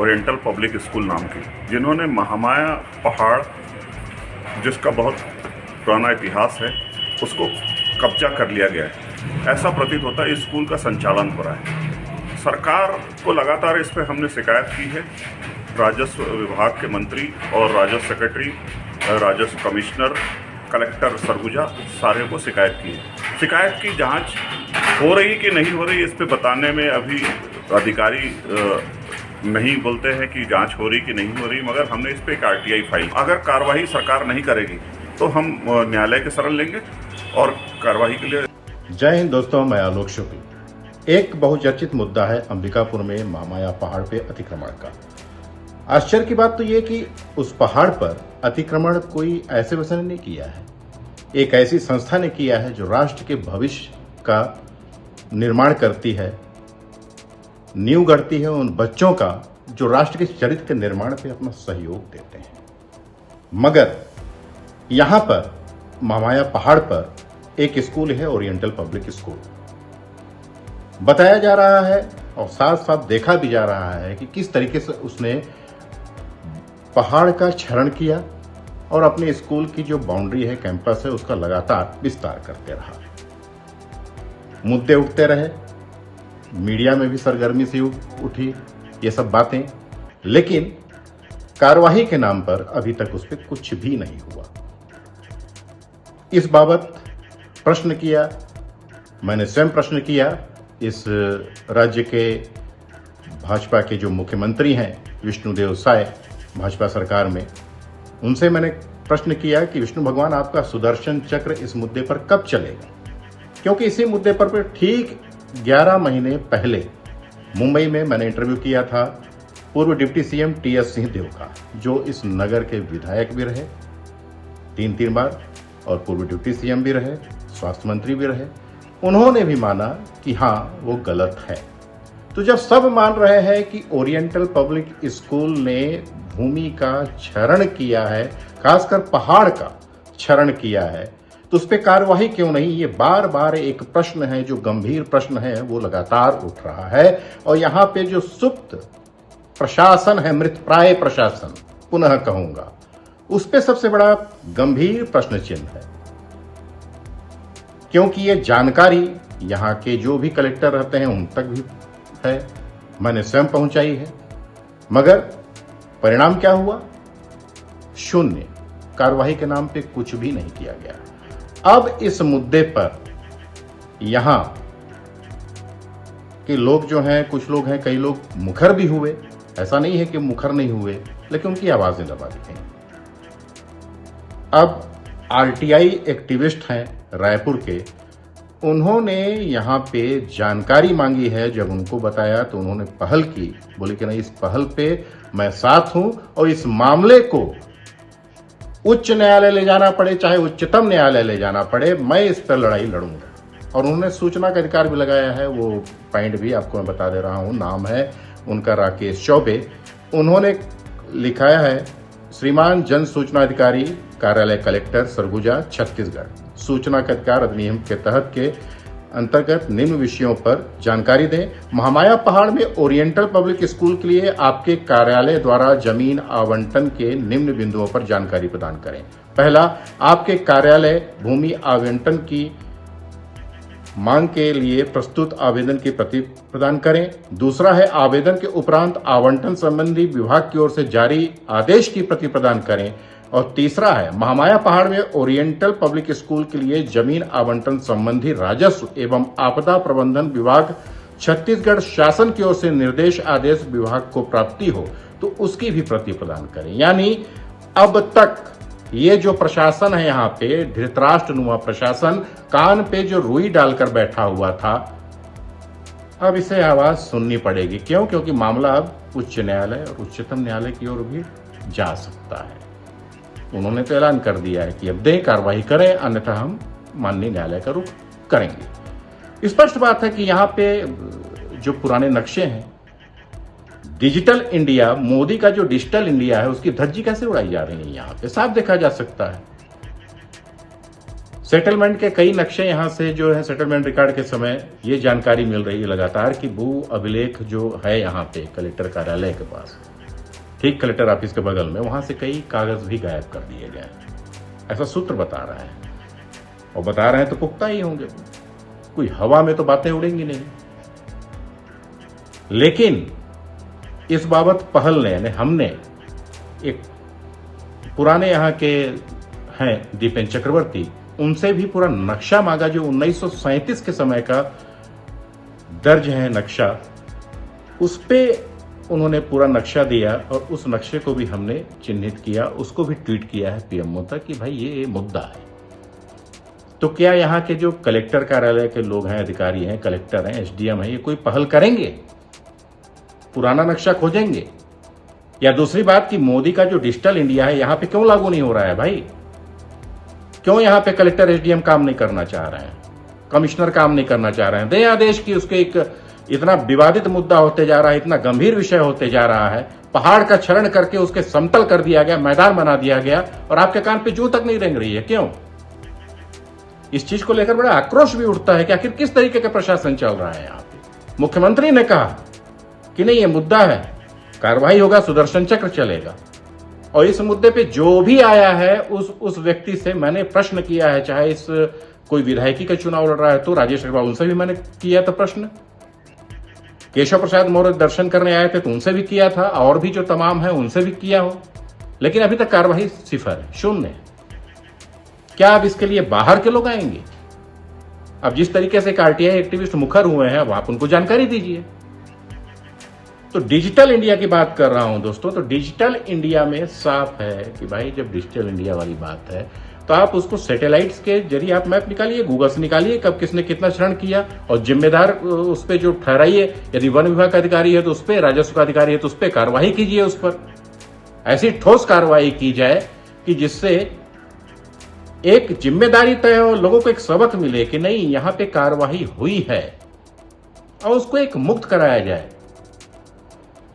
Oriental public school नाम की, जिन्होंने महामाया पहाड़, जिसका बहुत पुराना इतिहास है, उसको कब्जा कर लिया गया है। ऐसा प्रतीत होता है इस स्कूल का संचालन हो रहा है। सरकार को लगातार इस पर हमने शिकायत की है। राजस्व विभाग के मंत्री और राजस्व सेक्रेटरी, राजस्व कमिश्नर, कलेक्टर सरगुजा, सारे को शिकायत की है। शिकायत की जांच हो रही कि नहीं हो रही, इस पे बताने में अभी अधिकारी नहीं बोलते हैं कि जांच हो रही कि नहीं हो रही, मगर हमने इस पे एक आरटीआई फाइल, अगर कार्रवाई सरकार नहीं करेगी तो हम न्यायालय के शरण लेंगे और कार्रवाई के लिए। जय हिंद दोस्तों, मैं आलोक शुक्ल। एक बहुचर्चित मुद्दा है अंबिकापुर में महामाया पहाड़ पे अतिक्रमण का। आश्चर्य की बात तो ये कि उस पहाड़ पर अतिक्रमण कोई ऐसे वैसे ने नहीं किया है, एक ऐसी संस्था ने किया है जो राष्ट्र के भविष्य का निर्माण करती है, नींव गढ़ती है उन बच्चों का जो राष्ट्र के चरित्र के निर्माण पे अपना सहयोग देते हैं। मगर यहां पर महामाया पहाड़ पर एक स्कूल है, ओरिएंटल पब्लिक स्कूल। बताया जा रहा है और साथ साथ देखा भी जा रहा है कि किस तरीके से उसने पहाड़ का क्षरण किया और अपने स्कूल की जो बाउंड्री है, कैंपस है, उसका लगातार विस्तार करते रहा। मुद्दे उठते रहे, मीडिया में भी सरगर्मी से उठी ये सब बातें, लेकिन कार्रवाई के नाम पर अभी तक उस पर कुछ भी नहीं हुआ। इस बाबत प्रश्न किया, मैंने स्वयं प्रश्न किया इस राज्य के भाजपा के जो मुख्यमंत्री हैं विष्णुदेव साय, भाजपा सरकार में, उनसे मैंने प्रश्न किया कि विष्णु भगवान, आपका सुदर्शन चक्र इस मुद्दे पर कब चलेगा? क्योंकि इसी मुद्दे पर ठीक 11 महीने पहले मुंबई में मैंने इंटरव्यू किया था पूर्व डिप्टी सीएम टीएस सिंहदेव का, जो इस नगर के विधायक भी रहे 3 बार और पूर्व डिप्टी सीएम भी रहे, स्वास्थ्य मंत्री भी रहे। उन्होंने भी माना कि हाँ, वो गलत है। तो जब सब मान रहे हैं कि ओरिएंटल पब्लिक स्कूल ने भूमि का क्षरण किया है, खासकर पहाड़ का क्षरण किया है, तो उस पर कार्रवाई क्यों नहीं? ये बार बार एक प्रश्न है, जो गंभीर प्रश्न है, वो लगातार उठ रहा है। और यहाँ पे जो सुप्त प्रशासन है, मृतप्राय प्रशासन पुनः कहूंगा, उस पे सबसे बड़ा गंभीर प्रश्न चिन्ह है, क्योंकि ये जानकारी यहाँ के जो भी कलेक्टर रहते हैं उन तक भी है, मैंने स्वयं पहुंचाई है, मगर परिणाम क्या हुआ? शून्य। कार्रवाई के नाम पे कुछ भी नहीं किया गया। अब इस मुद्दे पर यहां के लोग जो हैं, कुछ लोग हैं, कई लोग मुखर भी हुए, ऐसा नहीं है कि मुखर नहीं हुए, लेकिन उनकी आवाजें दबा दी गई। अब आरटीआई एक्टिविस्ट हैं रायपुर के, उन्होंने यहाँ पे जानकारी मांगी है। जब उनको बताया तो उन्होंने पहल की, बोले कि नहीं, इस पहल पे मैं साथ हूं और इस मामले को उच्च न्यायालय ले जाना पड़े, चाहे उच्चतम न्यायालय ले जाना पड़े, मैं इस पर लड़ाई लड़ूंगा। और उन्होंने सूचना का अधिकार भी लगाया है, वो पॉइंट भी आपको मैं बता दे रहा हूं, नाम है उनका राकेश चौबे। उन्होंने लिखाया है, श्रीमान जन सूचना अधिकारी कार्यालय, कलेक्टर सरगुजा, छत्तीसगढ़, सूचना का अधिकार अधिनियम के तहत के अंतर्गत निम्न विषयों पर जानकारी दें। महामाया पहाड़ में ओरिएंटल पब्लिक स्कूल के लिए आपके कार्यालय द्वारा जमीन आवंटन के निम्न बिंदुओं पर जानकारी प्रदान करें। पहला, आपके कार्यालय भूमि आवंटन की मांग के लिए प्रस्तुत आवेदन की प्रति प्रदान करें। दूसरा है, आवेदन के उपरांत आवंटन संबंधी विभाग की ओर से जारी आदेश की प्रति प्रदान करें। और तीसरा है, महामाया पहाड़ में ओरिएंटल पब्लिक स्कूल के लिए जमीन आवंटन संबंधी राजस्व एवं आपदा प्रबंधन विभाग छत्तीसगढ़ शासन की ओर से निर्देश आदेश विभाग को प्राप्ति हो तो उसकी भी प्रति प्रदान करें। यानी अब तक ये जो प्रशासन है यहाँ पे, धृतराष्ट्र नुमा प्रशासन, कान पे जो रुई डालकर बैठा हुआ था, अब इसे आवाज सुननी पड़ेगी। क्यों? क्योंकि मामला अब उच्च न्यायालय और उच्चतम न्यायालय की ओर भी जा सकता है। उन्होंने तो ऐलान कर दिया है कि अब दें, कार्रवाई करें, अन्यथा हम माननीय न्यायालय का रुख करेंगे। स्पष्ट बात है कि यहाँ पे जो पुराने नक्शे हैं, डिजिटल इंडिया, मोदी का जो डिजिटल इंडिया है, उसकी धज्जी कैसे उड़ाई जा रही है यहाँ पे साफ देखा जा सकता है। सेटलमेंट के कई नक्शे यहाँ से जो है, सेटलमेंट रिकॉर्ड के समय ये जानकारी मिल रही है लगातार कि भू अभिलेख जो है यहाँ पे कलेक्टर कार्यालय के पास, ठीक कलेक्टर ऑफिस के बगल में, वहां से कई कागज भी गायब कर दिए गए, ऐसा सूत्र बता रहा है। और बता रहे हैं तो पुख्ता ही होंगे, कोई हवा में तो बातें उड़ेंगी नहीं। लेकिन इस बाबत पहल ने, हमने एक पुराने यहाँ के हैं दीपेन चक्रवर्ती, उनसे भी पूरा नक्शा मांगा जो 1937 के समय का दर्ज है नक्शा, उस पे उन्होंने पूरा नक्शा दिया और उस नक्शे को भी हमने चिन्हित किया, उसको भी ट्वीट किया है पीएमओ तक कि भाई ये मुद्दा है। तो क्या यहाँ के जो कलेक्टर कार्यालय के लोग हैं, अधिकारी हैं, कलेक्टर हैं, एसडीएम हैं, ये कोई पहल करेंगे, पुराना नक्शा खोजेंगे? या दूसरी बात कि मोदी का जो डिजिटल इंडिया है यहाँ पे क्यों लागू नहीं हो रहा है भाई? क्यों यहाँ पे कलेक्टर एसडीएम काम नहीं करना चाह रहे हैं, कमिश्नर काम नहीं करना चाह रहे हैं? दे आदेश की उसके एक इतना विवादित मुद्दा होते जा रहा है, इतना गंभीर विषय होते जा रहा है, पहाड़ का क्षरण करके उसके समतल कर दिया गया, मैदान बना दिया गया और आपके कान पे जू तक नहीं रेंग रही है। क्यों? इस चीज को लेकर बड़ा आक्रोश भी उठता है कि आखिर किस तरीके का प्रशासन चल रहा है यहाँ पे। मुख्यमंत्री ने कहा कि नहीं ये मुद्दा है, कार्रवाई होगा, सुदर्शन चक्र चलेगा। और इस मुद्दे पे जो भी आया है उस व्यक्ति से मैंने प्रश्न किया है, चाहे इस कोई विधायकी का चुनाव लड़ रहा है तो राजेश अग्रवाल, उनसे भी मैंने किया था प्रश्न। केशव प्रसाद मौर्य दर्शन करने आए थे तो उनसे भी किया था, और भी जो तमाम है उनसे भी किया हो, लेकिन अभी तक कार्रवाई सिफर है, शून्य है। क्या अब इसके लिए बाहर के लोग आएंगे? अब जिस तरीके से आरटीआई एक्टिविस्ट मुखर हुए हैं, अब आप उनको जानकारी दीजिए। तो डिजिटल इंडिया की बात कर रहा हूं दोस्तों, तो डिजिटल इंडिया में साफ है कि भाई जब डिजिटल इंडिया वाली बात है तो आप उसको सैटेलाइट्स के जरिए आप मैप निकालिए, गूगल से निकालिए कब किसने कितना क्षरण किया, और जिम्मेदार उस पर जो ठहराइए। यदि वन विभाग का अधिकारी है तो उस पर, राजस्व का अधिकारी है तो उस पर कार्रवाई कीजिए, उस पर ऐसी ठोस कार्रवाई की जाए कि जिससे एक जिम्मेदारी तय हो, लोगों को एक सबक मिले कि नहीं यहां पे कार्रवाई हुई है, और उसको एक मुक्त कराया जाए।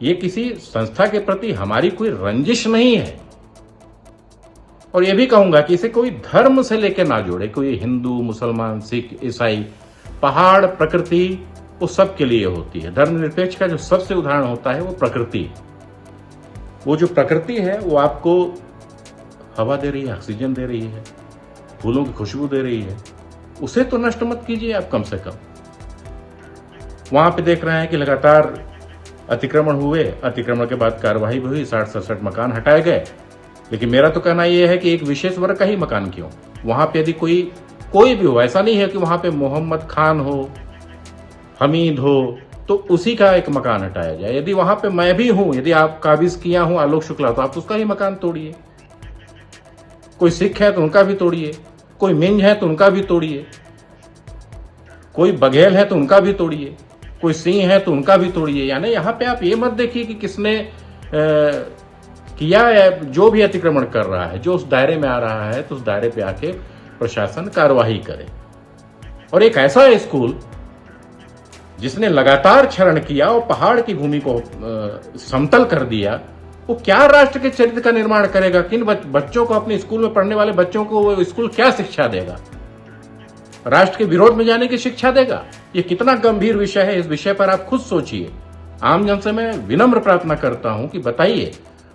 ये किसी संस्था के प्रति हमारी कोई रंजिश नहीं है। और ये भी कहूंगा कि इसे कोई धर्म से लेकर ना जोड़े, कोई हिंदू, मुसलमान, सिख, ईसाई। पहाड़, प्रकृति वो सबके लिए होती है। धर्मनिरपेक्ष का जो सबसे उदाहरण होता है वो प्रकृति। वो जो प्रकृति है वो आपको हवा दे रही है, ऑक्सीजन दे रही है, फूलों की खुशबू दे रही है, उसे तो नष्ट मत कीजिए आप कम से कम। वहां पे देख रहे हैं कि लगातार अतिक्रमण हुए, अतिक्रमण के बाद कार्रवाई भी हुई, 60-67 मकान हटाए गए। लेकिन मेरा तो कहना यह है कि एक विशेष वर्ग का ही मकान क्यों? वहां पे यदि कोई भी हो, ऐसा नहीं है कि वहां पे मोहम्मद खान हो, हमीद हो, तो उसी का एक मकान हटाया जाए। यदि वहां पे मैं भी हूं, यदि आप काबिज किया हूं आलोक शुक्ला, तो आप उसका ही मकान तोड़िए। कोई सिख है तो उनका भी तोड़िए, कोई मिंज है तो उनका भी तोड़िए, कोई बघेल है तो उनका भी तोड़िए, कोई सिंह है तो उनका भी तोड़िए। यानी यहाँ पे आप ये मत देखिए कि किसने किया है। जो भी अतिक्रमण कर रहा है, जो उस दायरे में आ रहा है, तो उस दायरे पे आके प्रशासन कार्रवाई करे। और एक ऐसा स्कूल जिसने लगातार क्षरण किया और पहाड़ की भूमि को समतल कर दिया, वो क्या राष्ट्र के चरित्र का निर्माण करेगा? किन बच्चों को, अपने स्कूल में पढ़ने वाले बच्चों को वो स्कूल क्या शिक्षा देगा? राष्ट्र के विरोध में जाने की शिक्षा देगा? ये कितना गंभीर विषय है, इस विषय पर आप खुद सोचिए। आम जन से मैं विनम्र प्रार्थना करता हूं कि बताइए,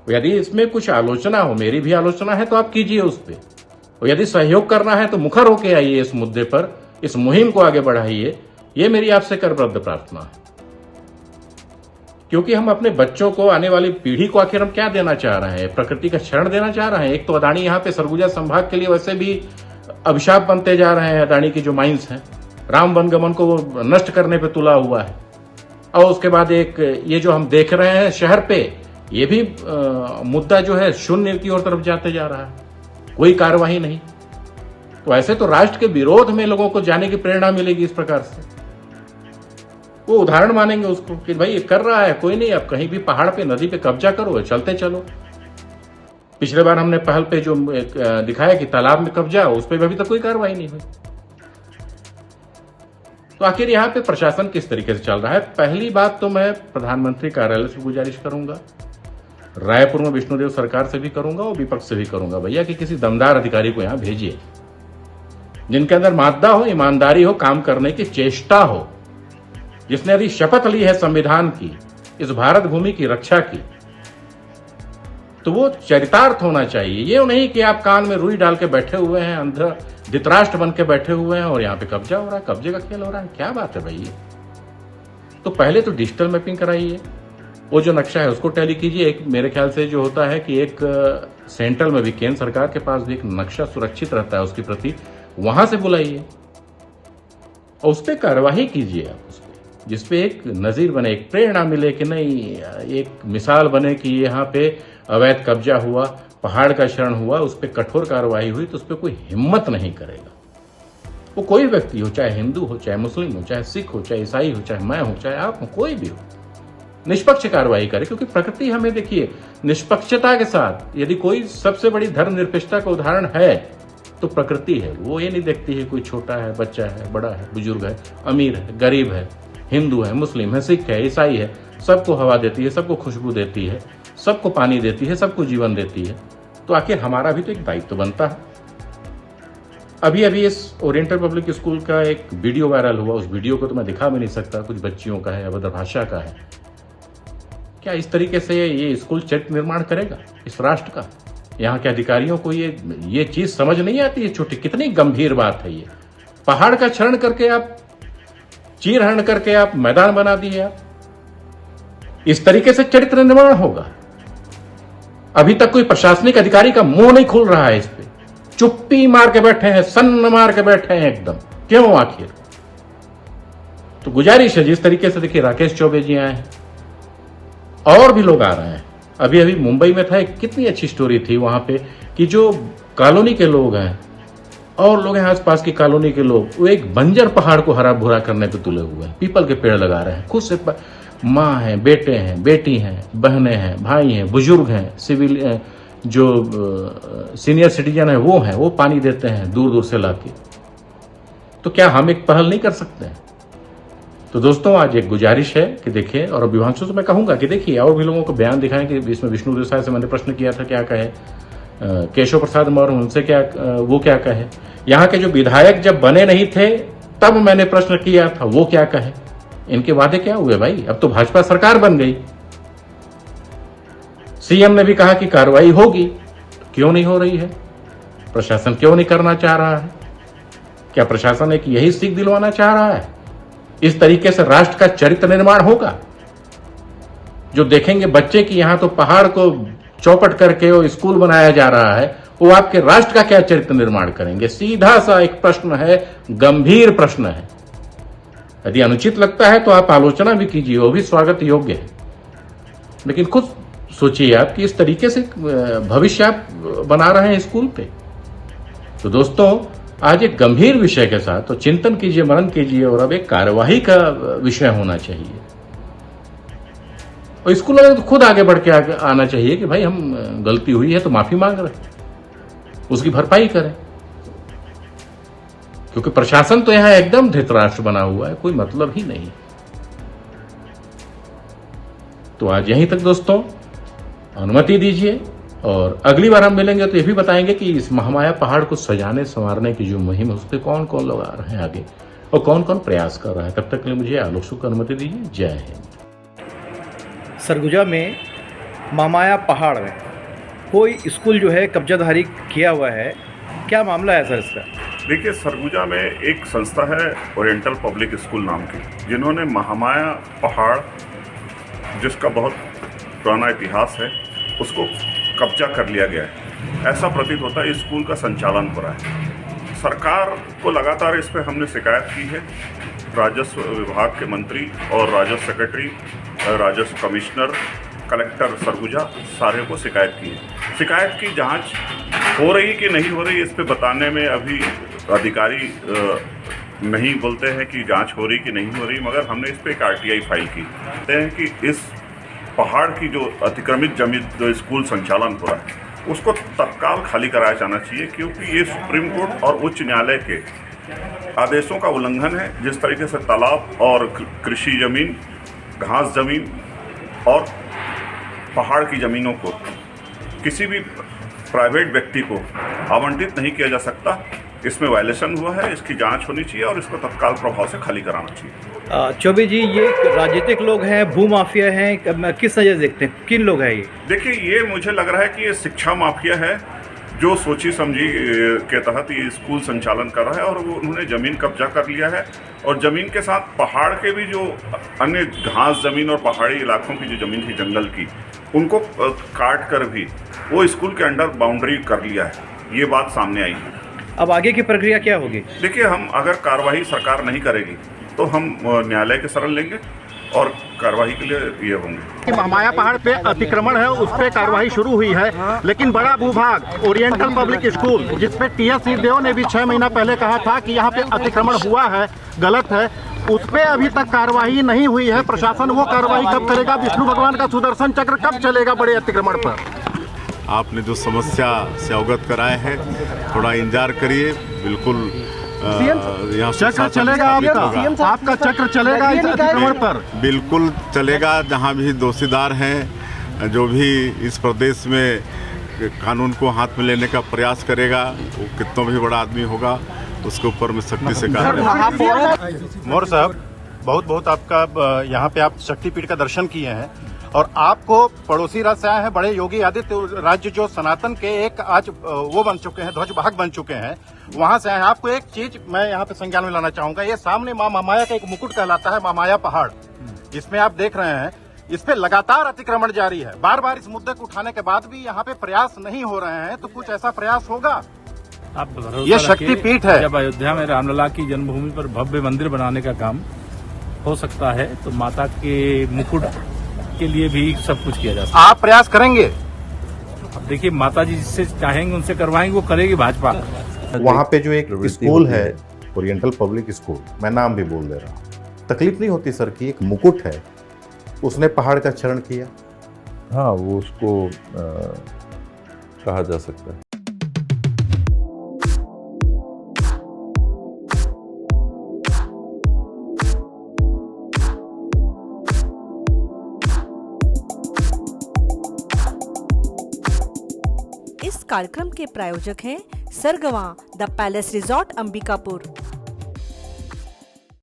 यदि इसमें कुछ आलोचना हो, मेरी भी आलोचना है तो आप कीजिए उस पर, और यदि सहयोग करना है तो मुखर होकर आइए इस मुद्दे पर, इस मुहिम को आगे बढ़ाइए। ये मेरी आपसे करबद्ध प्रार्थना है, क्योंकि हम अपने बच्चों को, आने वाली पीढ़ी को आखिर हम क्या देना चाह रहे हैं? प्रकृति का क्षरण देना चाह रहे हैं? एक तो अदानी यहाँ पे सरगुजा संभाग के लिए वैसे भी अभिशाप बनते जा रहे हैं। अदानी की जो माइंस हैं, राम वनगमन को वो नष्ट करने पे तुला हुआ है। और उसके बाद एक ये जो हम देख रहे हैं शहर पे, ये भी मुद्दा जो है शून्य की ओर तरफ जाते जा रहा है, कोई कार्रवाई नहीं। तो ऐसे तो राष्ट्र के विरोध में लोगों को जाने की प्रेरणा मिलेगी इस प्रकार से। वो उदाहरण मानेंगे उसको कि भाई ये कर रहा है, कोई नहीं, अब कहीं भी पहाड़ पे, नदी पे कब्जा करो, चलते चलो। पिछले बार हमने पहल पे जो दिखाया कि तालाब में कब्जा, उस पर अभी तक कोई कार्रवाई नहीं हुई। तो आखिर यहाँ पे प्रशासन किस तरीके से चल रहा है? पहली बात तो मैं प्रधानमंत्री कार्यालय से गुजारिश करूंगा, रायपुर में विष्णुदेव सरकार से भी करूंगा और विपक्ष से भी करूंगा, भैया कि किसी दमदार अधिकारी को यहाँ भेजिए, जिनके अंदर मादा हो, ईमानदारी हो, काम करने की चेष्टा हो, जिसने यदि शपथ ली है संविधान की, इस भारत भूमि की रक्षा की, तो वो चरितार्थ होना चाहिए। ये नहीं कि आप कान में रुई डाल के बैठे हुए हैं, अंधा धृतराष्ट्र बन के बैठे हुए हैं और यहाँ पे कब्जा हो रहा है, कब्जे का खेल हो रहा है। क्या बात है भाई ये? तो पहले तो डिजिटल मैपिंग कराइए, वो जो नक्शा है उसको टैली कीजिए। एक मेरे ख्याल से जो होता है कि एक सेंट्रल में भी, केंद्र सरकार के पास भी एक नक्शा सुरक्षित रहता है उसकी प्रति, वहां से बुलाइए और उस पर कार्रवाई कीजिए आप, उस पर जिसपे एक नजीर बने, एक प्रेरणा मिले कि नहीं, एक मिसाल बने कि यहाँ पे अवैध कब्जा हुआ, पहाड़ का क्षरण हुआ, उस पर कठोर कार्रवाई हुई तो उस पर कोई हिम्मत नहीं करेगा। वो कोई व्यक्ति हो, चाहे हिंदू हो, चाहे मुस्लिम हो, चाहे सिख हो, चाहे ईसाई हो, चाहे मैं हूं, चाहे आप हो, कोई भी हो, निष्पक्ष कार्रवाई करे। क्योंकि प्रकृति हमें, देखिए, निष्पक्षता के साथ, यदि कोई सबसे बड़ी धर्मनिरपेक्षता का उदाहरण है तो प्रकृति है। वो ये नहीं देखती है कोई छोटा है, बच्चा है, बड़ा है, बुजुर्ग है, अमीर है, गरीब है, हिंदू है, मुस्लिम है, सिख है, ईसाई है, सबको हवा देती है, सबको खुशबू देती है, सबको पानी देती है, सबको जीवन देती है। तो आखिर हमारा भी तो एक दायित्व बनता है। अभी अभी इस ओरिएंटल पब्लिक स्कूल का एक वीडियो वायरल हुआ, उस वीडियो को तो मैं दिखा भी नहीं सकता, कुछ बच्चियों का है, अभद्र भाषा का है। क्या इस तरीके से ये स्कूल चरित्र निर्माण करेगा इस राष्ट्र का? यहाँ के अधिकारियों को ये चीज समझ नहीं आती है छोटी, कितनी गंभीर बात है ये। पहाड़ का क्षरण करके आप, चीरहरण करके आप मैदान बना दिए आप। इस तरीके से चरित्र निर्माण होगा? अभी तक कोई प्रशासनिक अधिकारी का मुंह नहीं खुल रहा है इस पे, चुप्पी मार के बैठे हैं, सन्न मार के बैठे हैं एकदम। क्यों आखिर? तो गुजारिश है, जिस तरीके से देखिए राकेश चौबे जी आए हैं, और भी लोग आ रहे हैं। अभी अभी मुंबई में था, एक कितनी अच्छी स्टोरी थी वहां पे कि जो कॉलोनी के लोग हैं और लोग हैं आसपास की कॉलोनी के लोग, वो एक बंजर पहाड़ को हरा भरा करने पे तुले हुए हैं, पीपल के पेड़ लगा रहे हैं खुद से। माँ हैं, बेटे हैं, बेटी हैं, बहनें हैं, भाई हैं, बुजुर्ग हैं, सिविल जो सीनियर सिटीजन है वो हैं, वो पानी देते हैं दूर दूर से लाके। तो क्या हम एक पहल नहीं कर सकते हैं? तो दोस्तों, आज एक गुजारिश है कि देखिए, और अभिभाषकों से मैं कहूंगा कि देखिए और भी लोगों को बयान दिखाएं कि इसमें विष्णु देसाई से मैंने प्रश्न किया था, क्या कहे, केशव प्रसाद मौर्य, उनसे क्या वो क्या कहे, यहाँ के जो विधायक जब बने नहीं थे तब मैंने प्रश्न किया था, वो क्या कहे, इनके वादे क्या हुए भाई? अब तो भाजपा सरकार बन गई, सीएम ने भी कहा कि कार्रवाई होगी, क्यों नहीं हो रही है? प्रशासन क्यों नहीं करना चाह रहा है? क्या प्रशासन एक यही सीख दिलवाना चाह रहा है? इस तरीके से राष्ट्र का चरित्र निर्माण होगा? जो देखेंगे बच्चे की यहां तो पहाड़ को चौपट करके वो स्कूल बनाया जा रहा है, वो आपके राष्ट्र का क्या चरित्र निर्माण करेंगे? सीधा सा एक प्रश्न है, गंभीर प्रश्न है। यदि अनुचित लगता है तो आप आलोचना भी कीजिए, वो भी स्वागत योग्य है, लेकिन खुद सोचिए आप कि इस तरीके से भविष्य आप बना रहे हैं स्कूल पे। तो दोस्तों, आज एक गंभीर विषय के साथ तो चिंतन कीजिए, मनन कीजिए, और अब एक कार्यवाही का विषय होना चाहिए। और स्कूल वाले तो खुद आगे बढ़ के आना चाहिए कि भाई हम गलती हुई है तो माफी मांग रहे हैं, उसकी भरपाई करें। क्योंकि प्रशासन तो यहां एकदम धृतराष्ट्र बना हुआ है, कोई मतलब ही नहीं। तो आज यहीं तक दोस्तों, अनुमति दीजिए, और अगली बार हम मिलेंगे तो ये भी बताएंगे कि इस महामाया पहाड़ को सजाने संवारने की जो मुहिम है उस पर कौन कौन लोग आ रहे हैं आगे और कौन कौन प्रयास कर रहा है। तब तक के लिए मुझे आलोक शुक्ल अनुमति दीजिए। जय हिंद। सरगुजा में महामाया पहाड़ में कोई स्कूल जो है कब्जाधारी किया हुआ है, क्या मामला है सर इसका? देखिए, सरगुजा में एक संस्था है ओरिएंटल पब्लिक स्कूल नाम की, जिन्होंने महामाया पहाड़, जिसका बहुत पुराना इतिहास है, उसको कब्जा कर लिया गया है। ऐसा प्रतीत होता है इस स्कूल का संचालन हो रहा है। सरकार को लगातार इस पर हमने शिकायत की है। राजस्व विभाग के मंत्री और राजस्व सेक्रेटरी, राजस्व कमिश्नर, कलेक्टर सरगुजा, सारे को शिकायत की है। शिकायत की जांच हो रही कि नहीं हो रही, इस पे बताने में अभी अधिकारी नहीं बोलते हैं कि जांच हो रही कि नहीं हो रही, मगर हमने इस पे एक आरटीआई फाइल की। कहते हैं कि इस पहाड़ की जो अतिक्रमित जमीन जो स्कूल संचालन हो रहा है उसको तत्काल खाली कराया जाना चाहिए, क्योंकि ये सुप्रीम कोर्ट और उच्च न्यायालय के आदेशों का उल्लंघन है। जिस तरीके से तालाब और कृषि जमीन, घास जमीन और पहाड़ की ज़मीनों को किसी भी प्राइवेट व्यक्ति को आवंटित नहीं किया जा सकता, इसमें वायलेशन हुआ है, इसकी जांच होनी चाहिए और इसको तत्काल प्रभाव से खाली कराना चाहिए। चौबे जी, ये राजनीतिक लोग हैं, भूमाफिया हैं, किस नज़र से देखते हैं, किन लोग हैं ये? देखिए, ये मुझे लग रहा है कि ये शिक्षा माफिया है जो सोची समझी के तहत ये स्कूल संचालन कर रहा है और वो उन्होंने ज़मीन कब्जा कर लिया है और ज़मीन के साथ पहाड़ के भी जो अन्य घास ज़मीन और पहाड़ी इलाकों की जो ज़मीन थी जंगल की, उनको काट कर भी वो स्कूल के अंडर बाउंड्री कर लिया है। ये बात सामने आई है। अब आगे की प्रक्रिया क्या होगी? देखिए, हम अगर कार्रवाई सरकार नहीं करेगी तो हम न्यायालय के शरण लेंगे और कार्रवाई के लिए ये होंगे। महामाया पहाड़ पे अतिक्रमण है, उस पे कार्रवाई शुरू हुई है, लेकिन बड़ा भूभाग ओरिएंटल पब्लिक स्कूल, जिसपे टीएस सिंहदेव ने भी 6 महीना पहले कहा था कि यहाँ पे अतिक्रमण हुआ है, गलत है, उस पे अभी तक कार्रवाई नहीं हुई है। प्रशासन वो कार्रवाई कब करेगा? विष्णु भगवान का सुदर्शन चक्र कब चलेगा बड़े अतिक्रमण पर? आपने जो समस्या से अवगत कराए हैं, थोड़ा इंतजार करिए, बिल्कुल यहाँ चक्र चलेगा आपका चक्र चलेगा इस अतिक्रमण पर? बिल्कुल चलेगा। जहाँ भी दोषीदार हैं, जो भी इस प्रदेश में कानून को हाथ में लेने का प्रयास करेगा, वो कितना भी बड़ा आदमी होगा, उसके ऊपर में सख्ती से कार्रवाई। मोर साहब, बहुत बहुत आपका, यहाँ पे आप शक्तिपीठ का दर्शन किए हैं और आपको पड़ोसी राज्य से आए हैं, बड़े योगी आदित्य राज्य जो सनातन के एक आज वो बन चुके हैं, ध्वजवाहक बन चुके हैं, वहां से आए हैं। आपको एक चीज मैं यहाँ पे संज्ञान में लाना चाहूंगा, ये सामने माँ महामाया का एक मुकुट कहलाता है, महामाया पहाड़, जिसमें आप देख रहे हैं, इस पे लगातार अतिक्रमण जारी है। बार बार इस मुद्दे को उठाने के बाद भी यहाँ पे प्रयास नहीं हो रहे हैं, तो कुछ ऐसा प्रयास होगा? आप भरोसा ये शक्तिपीठ है। जब अयोध्या में रामलला की जन्मभूमि पर भव्य मंदिर बनाने का काम हो सकता है, तो माता के मुकुट के लिए भी सब कुछ किया जा सकता है। आप प्रयास करेंगे? अब देखिए, माता जी जिससे चाहेंगे उनसे करवाएंगे, वो करेगी भाजपा। वहाँ पे जो एक स्कूल है, ओरिएंटल पब्लिक स्कूल, मैं नाम भी बोल दे रहा हूँ, तकलीफ नहीं होती सर कि एक मुकुट है, उसने पहाड़ का चरण किया। हाँ, वो उसको कहा जा सकता है। इस कार्यक्रम के प्रायोजक हैं सरगवा द पैलेस रिजॉर्ट अंबिकापुर।